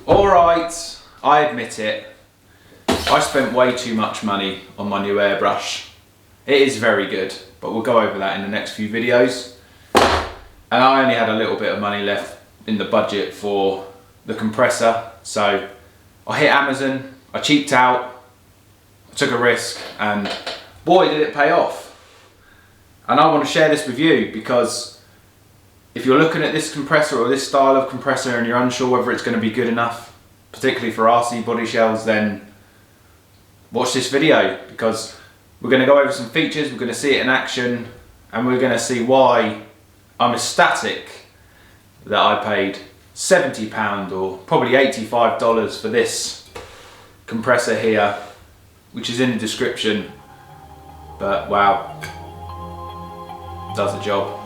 Alright, I admit it. I spent way too much money on my new airbrush. It is very good, but we'll go over that in the next few videos. And I only had a little bit of money left in the budget for the compressor, so I hit Amazon, I cheaped out, I took a risk, and boy did it pay off. And I want to share this with you because if you're looking at this compressor or this style of compressor and you're unsure whether it's going to be good enough, particularly for RC body shells, then watch this video because we're going to go over some features, we're going to see it in action, and we're going to see why I'm ecstatic that I paid £70 or probably $85 for this compressor here, which is in the description, but wow, does the job.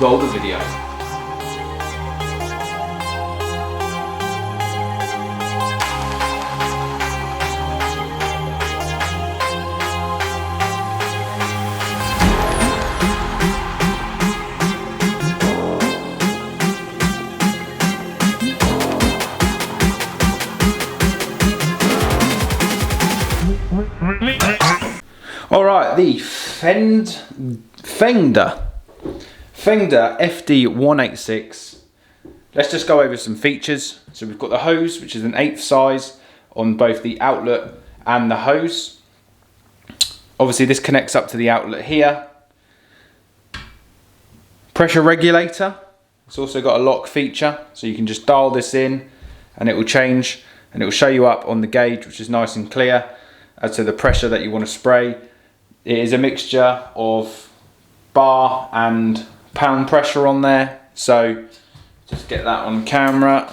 Roll the video. Alright, the Fengda FD-186. Let's just go over some features. So we've got the hose, which is an 1/8 size on both the outlet and the hose. Obviously this connects up to the outlet here. Pressure regulator. It's also got a lock feature, so you can just dial this in and it will change and it will show you up on the gauge, which is nice and clear as to the pressure that you want to spray. It is a mixture of bar and pound pressure on there, so just get that on camera.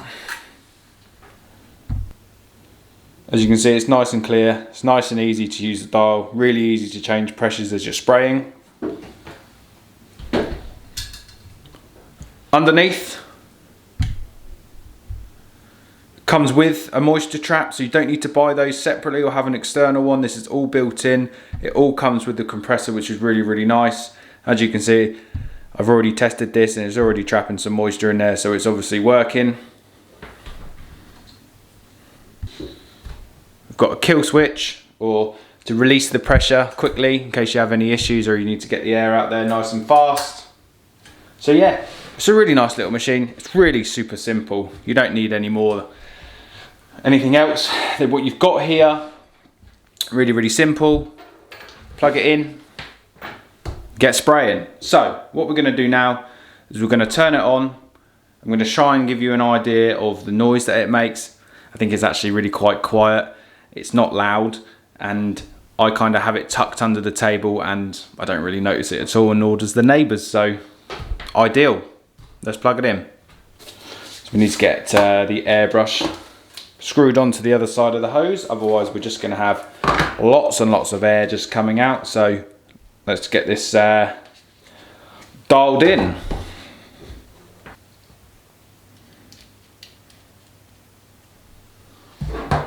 As you can see, it's nice and clear, it's nice and easy to use the dial, really easy to change pressures as you're spraying. Underneath comes with a moisture trap, so you don't need to buy those separately or have an external one. This is all built in. It all comes with the compressor, which is really nice. As you can see, I've already tested this and it's already trapping some moisture in there, so it's obviously working. I've got a kill switch or to release the pressure quickly in case you have any issues or you need to get the air out there nice and fast. So yeah, it's a really nice little machine. It's really super simple. You don't need anything else than what you've got here. Really simple. Plug it in, get spraying. So what we're going to do now is we're going to turn it on. I'm going to try and give you an idea of the noise that it makes. I think it's actually really quite quiet. It's not loud, and I kind of have it tucked under the table and I don't really notice it at all, and nor does the neighbours, so ideal. Let's plug it in. So we need to get the airbrush screwed onto the other side of the hose, otherwise we're just going to have lots and lots of air just coming out. So let's get this dialed in.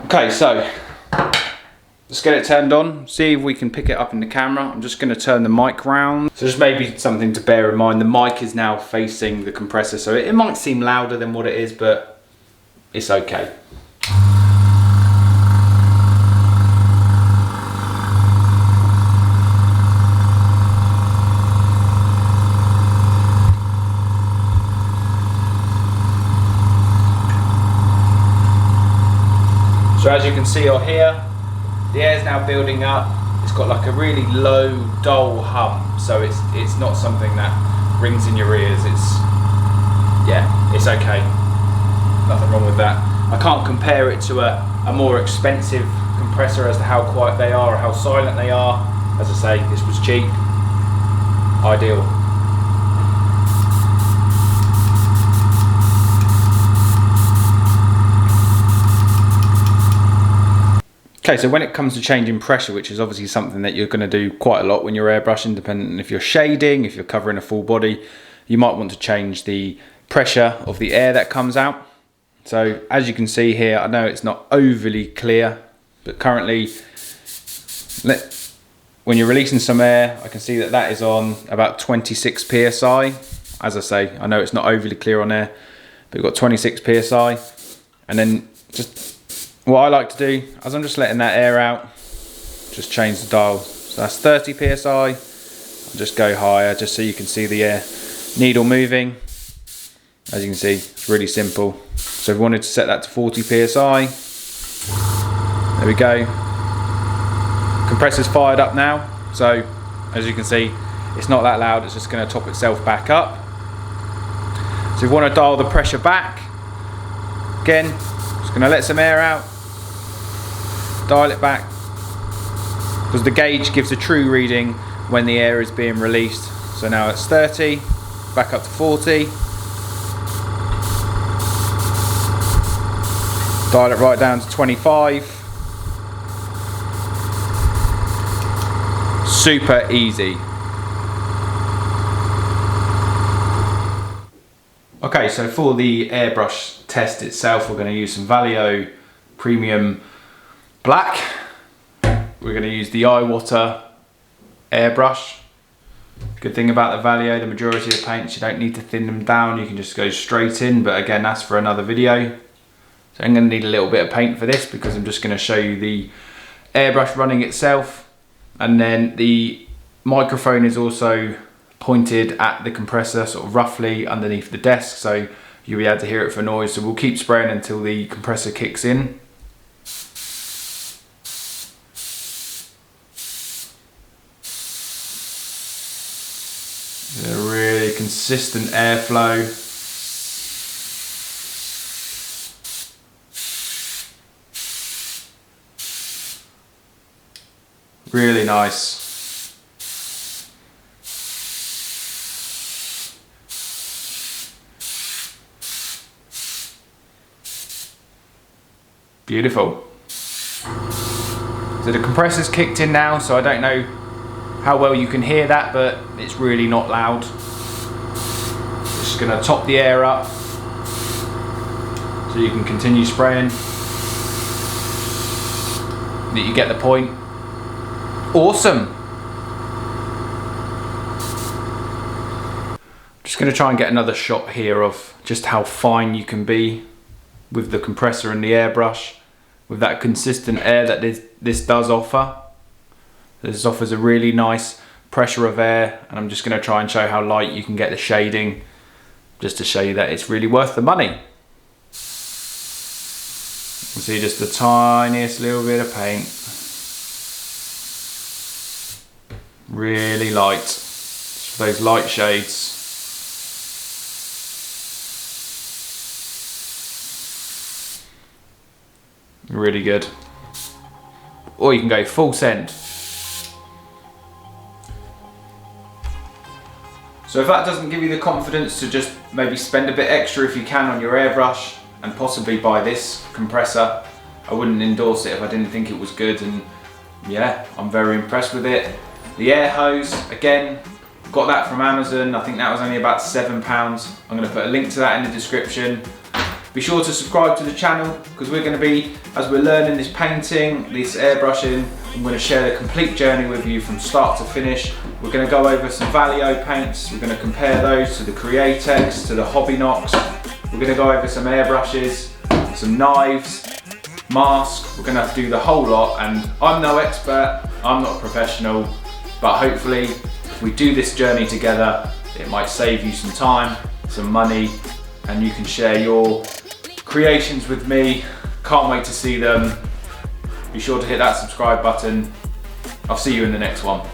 Okay, so let's get it turned on, see if we can pick it up in the camera. I'm just going to turn the mic round. So just maybe something to bear in mind, the mic is now facing the compressor, so it might seem louder than what it is, but it's okay. So as you can see or hear, the air is now building up. It's got like a really low, dull hum, so it's not something that rings in your ears. It's okay. Nothing wrong with that. I can't compare it to a more expensive compressor as to how quiet they are or how silent they are. As I say, this was cheap. Ideal. Okay, so when it comes to changing pressure, which is obviously something that you're going to do quite a lot when you're airbrushing, depending on if you're shading, if you're covering a full body, you might want to change the pressure of the air that comes out. So as you can see here, I know it's not overly clear, but currently, when you're releasing some air, I can see that that is on about 26 psi. As I say, I know it's not overly clear on there, but we've got 26 psi. And then just what I like to do, as I'm just letting that air out, just change the dial. So that's 30 psi. I'll just go higher just so you can see the needle moving. As you can see, it's really simple. So if we wanted to set that to 40 psi, there we go. Compressor's fired up now. So as you can see, it's not that loud, it's just going to top itself back up. So if you want to dial the pressure back, again, just going to let some air out, dial it back, because the gauge gives a true reading when the air is being released. So now it's 30, back up to 40. Dial it right down to 25. Super easy. Okay, so for the airbrush test itself, we're going to use some Vallejo Premium Black. We're going to use the Iwater airbrush. Good thing about the Vallejo, the majority of paints, you don't need to thin them down, you can just go straight in, but again, that's for another video. So I'm going to need a little bit of paint for this because I'm just going to show you the airbrush running itself. And then the microphone is also pointed at the compressor, sort of roughly underneath the desk, so you'll be able to hear it for noise. So we'll keep spraying until the compressor kicks in. A really consistent airflow. Really nice. Beautiful. So the compressor's kicked in now, so I don't know how well you can hear that, but it's really not loud. Just gonna top the air up so you can continue spraying. That you get the point. Awesome. Just going to try and get another shot here of just how fine you can be with the compressor and the airbrush, with that consistent air that this does offer. This offers a really nice pressure of air, and I'm just going to try and show how light you can get the shading, just to show you that it's really worth the money. You can see just the tiniest little bit of paint. Really light, just those light shades. Really good. Or you can go full send. So if that doesn't give you the confidence to just maybe spend a bit extra if you can on your airbrush and possibly buy this compressor, I wouldn't endorse it if I didn't think it was good, and yeah, I'm very impressed with it. The air hose, again, got that from Amazon. I think that was only about £7. I'm going to put a link to that in the description. Be sure to subscribe to the channel because we're going to be, as we're learning this painting, this airbrushing, I'm going to share the complete journey with you from start to finish. We're going to go over some Vallejo paints. We're going to compare those to the Createx, to the Hobby Knox. We're going to go over some airbrushes, some knives, mask. We're going to have to do the whole lot, and I'm no expert, I'm not a professional. But hopefully, if we do this journey together, it might save you some time, some money, and you can share your creations with me. Can't wait to see them. Be sure to hit that subscribe button. I'll see you in the next one.